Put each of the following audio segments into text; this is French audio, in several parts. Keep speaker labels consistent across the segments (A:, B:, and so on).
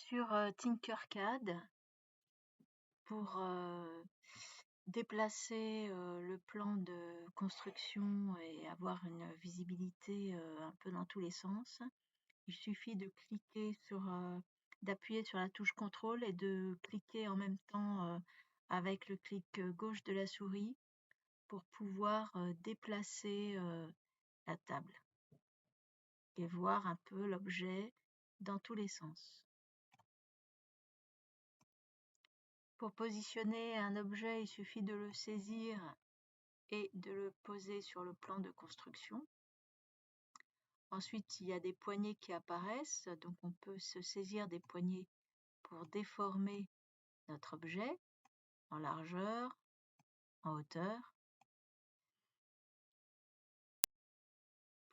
A: sur Tinkercad pour déplacer le plan de construction et avoir une visibilité un peu dans tous les sens. Il suffit de cliquer d'appuyer sur la touche contrôle et de cliquer en même temps avec le clic gauche de la souris pour pouvoir déplacer la table et voir un peu l'objet dans tous les sens. Pour positionner un objet, il suffit de le saisir et de le poser sur le plan de construction. Ensuite, il y a des poignées qui apparaissent, donc on peut se saisir des poignées pour déformer notre objet en largeur, en hauteur.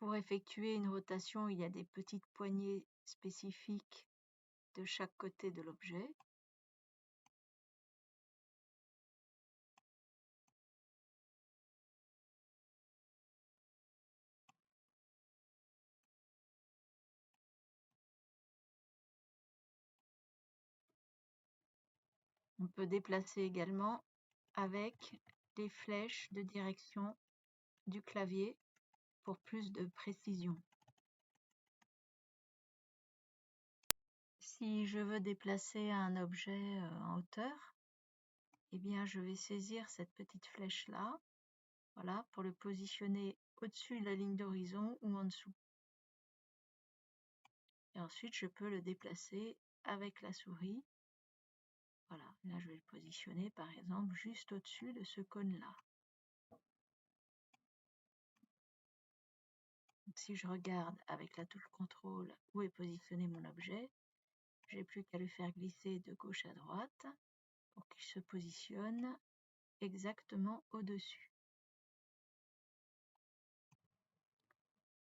A: Pour effectuer une rotation, il y a des petites poignées spécifiques de chaque côté de l'objet. On peut déplacer également avec les flèches de direction du clavier pour plus de précision. Si je veux déplacer un objet en hauteur, eh bien je vais saisir cette petite flèche là, voilà, pour le positionner au-dessus de la ligne d'horizon ou en dessous. Et ensuite je peux le déplacer avec la souris. Voilà, là je vais le positionner par exemple juste au-dessus de ce cône-là. Si je regarde avec la touche contrôle où est positionné mon objet, j'ai plus qu'à le faire glisser de gauche à droite pour qu'il se positionne exactement au-dessus.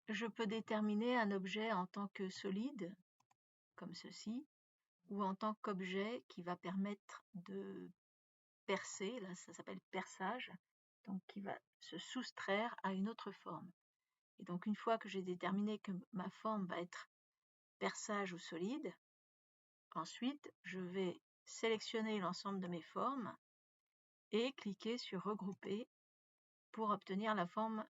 A: Je peux déterminer un objet en tant que solide, comme ceci, ou en tant qu'objet qui va permettre de percer, là ça s'appelle perçage, donc qui va se soustraire à une autre forme. Et donc une fois que j'ai déterminé que ma forme va être perçage ou solide, ensuite je vais sélectionner l'ensemble de mes formes et cliquer sur regrouper pour obtenir la forme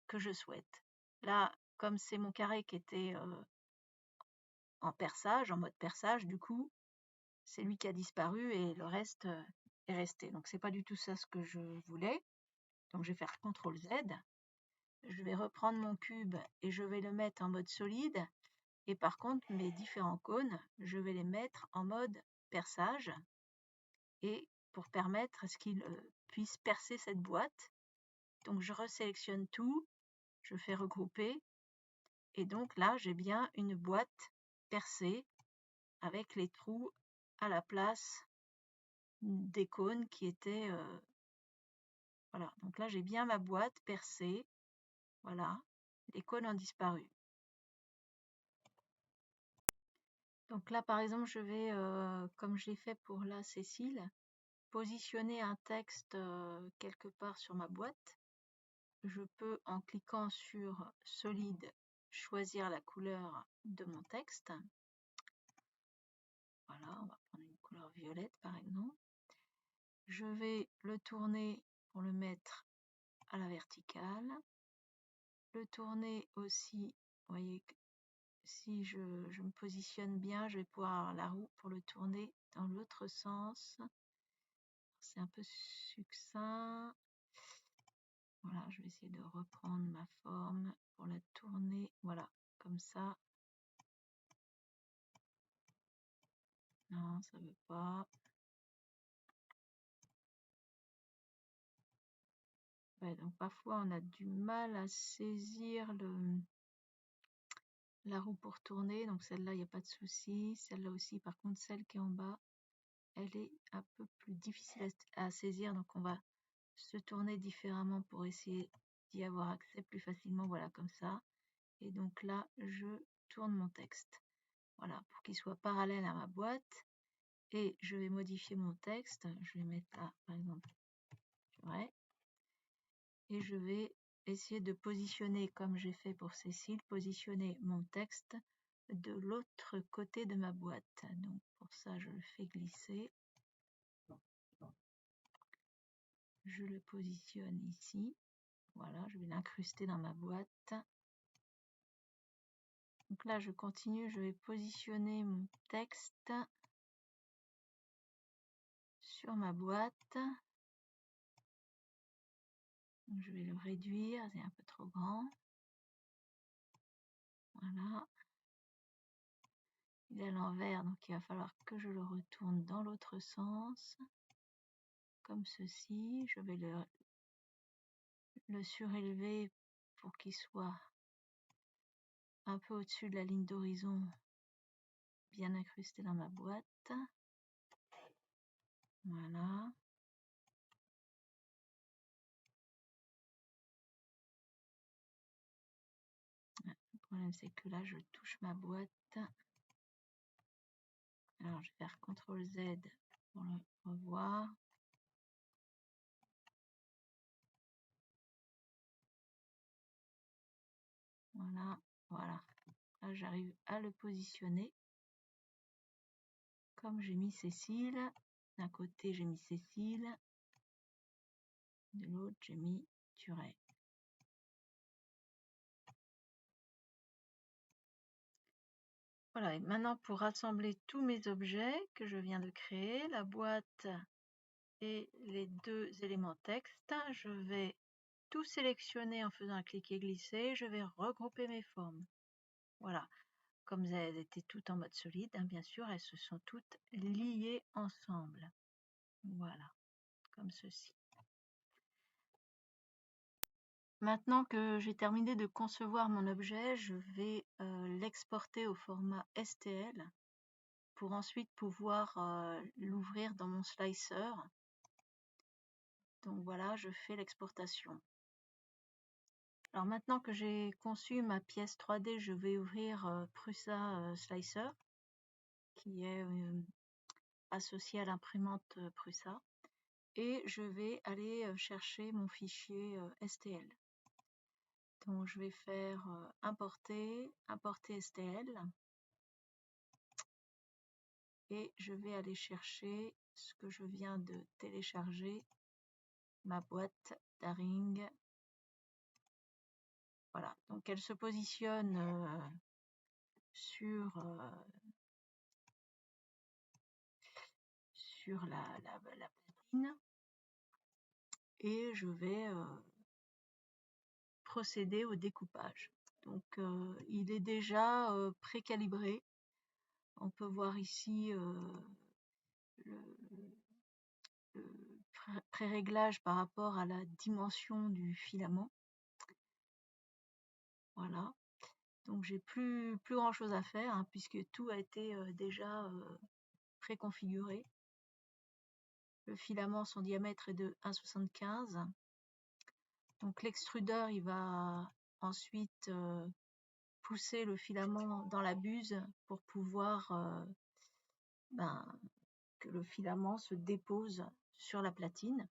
A: que je souhaite. Là, comme c'est mon carré qui était en perçage, en mode perçage, du coup, c'est lui qui a disparu et le reste est resté. Donc c'est pas du tout ça ce que je voulais. Donc je vais faire CTRL Z. Je vais reprendre mon cube et je vais le mettre en mode solide. Et par contre, mes différents cônes, je vais les mettre en mode perçage. Et pour permettre à ce qu'il puisse percer cette boîte. Donc je resélectionne tout, je fais regrouper. Et donc là, j'ai bien une boîte percée avec les trous à la place des cônes qui étaient... voilà, donc là j'ai bien ma boîte percée. Voilà, les cônes ont disparu. Donc là par exemple je vais, comme je l'ai fait pour la Cécile, positionner un texte quelque part sur ma boîte. Je peux en cliquant sur solide choisir la couleur de mon texte. Voilà, on va prendre une couleur violette par exemple. Je vais le tourner pour le mettre à la verticale. Le tourner aussi, vous voyez que si je me positionne bien, je vais pouvoir avoir la roue pour le tourner dans l'autre sens. C'est un peu succinct. Voilà, je vais essayer de reprendre ma forme pour la tourner. Voilà, comme ça. Non, ça veut pas. Ouais, donc parfois on a du mal à saisir la roue pour tourner. Donc celle-là, il n'y a pas de souci. Celle-là aussi, par contre, celle qui est en bas, elle est un peu plus difficile à saisir. Donc on va se tourner différemment pour essayer d'y avoir accès plus facilement. Voilà, comme ça. Et donc là, je tourne mon texte. Voilà, pour qu'il soit parallèle à ma boîte. Et je vais modifier mon texte. Je vais mettre là, par exemple, ouais. Et je vais essayer de positionner, comme j'ai fait pour Cécile, positionner mon texte de l'autre côté de ma boîte. Donc pour ça, je le fais glisser. Je le positionne ici. Voilà, je vais l'incruster dans ma boîte. Donc là, je continue, je vais positionner mon texte sur ma boîte. Donc, je vais le réduire, c'est un peu trop grand. Voilà. Il est à l'envers, donc il va falloir que je le retourne dans l'autre sens. Comme ceci. Je vais le surélever pour qu'il soit un peu au-dessus de la ligne d'horizon, bien incrusté dans ma boîte. Voilà. Le problème, c'est que là, je touche ma boîte. Alors, je vais faire CTRL Z pour le revoir. Voilà, voilà. Là, j'arrive à le positionner. Comme j'ai mis Cécile. D'un côté, j'ai mis Cécile. De l'autre, j'ai mis Turet. Voilà, et maintenant pour rassembler tous mes objets que je viens de créer, la boîte et les deux éléments texte, je vais tout sélectionner en faisant un cliquer glisser, je vais regrouper mes formes. Voilà, comme elles étaient toutes en mode solide, hein, bien sûr, elles se sont toutes liées ensemble. Voilà, comme ceci. Maintenant que j'ai terminé de concevoir mon objet, je vais l'exporter au format STL pour ensuite pouvoir l'ouvrir dans mon slicer. Donc voilà, je fais l'exportation. Alors maintenant que j'ai conçu ma pièce 3D, je vais ouvrir Prusa Slicer, qui est associé à l'imprimante Prusa. Et je vais aller chercher mon fichier STL. Donc je vais faire importer STL. Et je vais aller chercher ce que je viens de télécharger, ma boîte Daring. Voilà, donc elle se positionne sur la platine et je vais procéder au découpage. Donc il est déjà précalibré. On peut voir ici le pré-réglage par rapport à la dimension du filament. Voilà. Donc j'ai plus grand chose à faire hein, puisque tout a été déjà préconfiguré. Le filament, son diamètre est de 1,75. Donc l'extrudeur, il va ensuite pousser le filament dans la buse pour pouvoir que le filament se dépose sur la platine.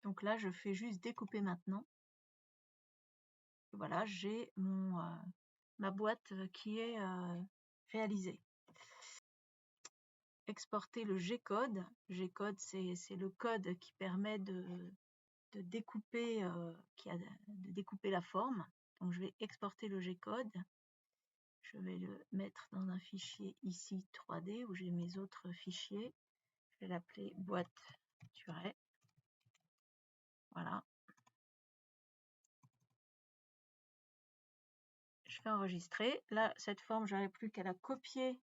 A: Donc là, je fais juste découper maintenant. Et voilà, j'ai ma boîte qui est réalisée. Exporter le G-code. G-code, c'est le code qui permet de découper, de découper la forme. Donc je vais exporter le G-code. Je vais le mettre dans un fichier ici 3D où j'ai mes autres fichiers. Je vais l'appeler boîte Turet. Voilà. Je fais enregistrer. Là, cette forme, je n'aurai plus qu'à la copier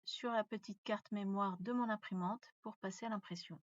A: sur la petite carte mémoire de mon imprimante pour passer à l'impression.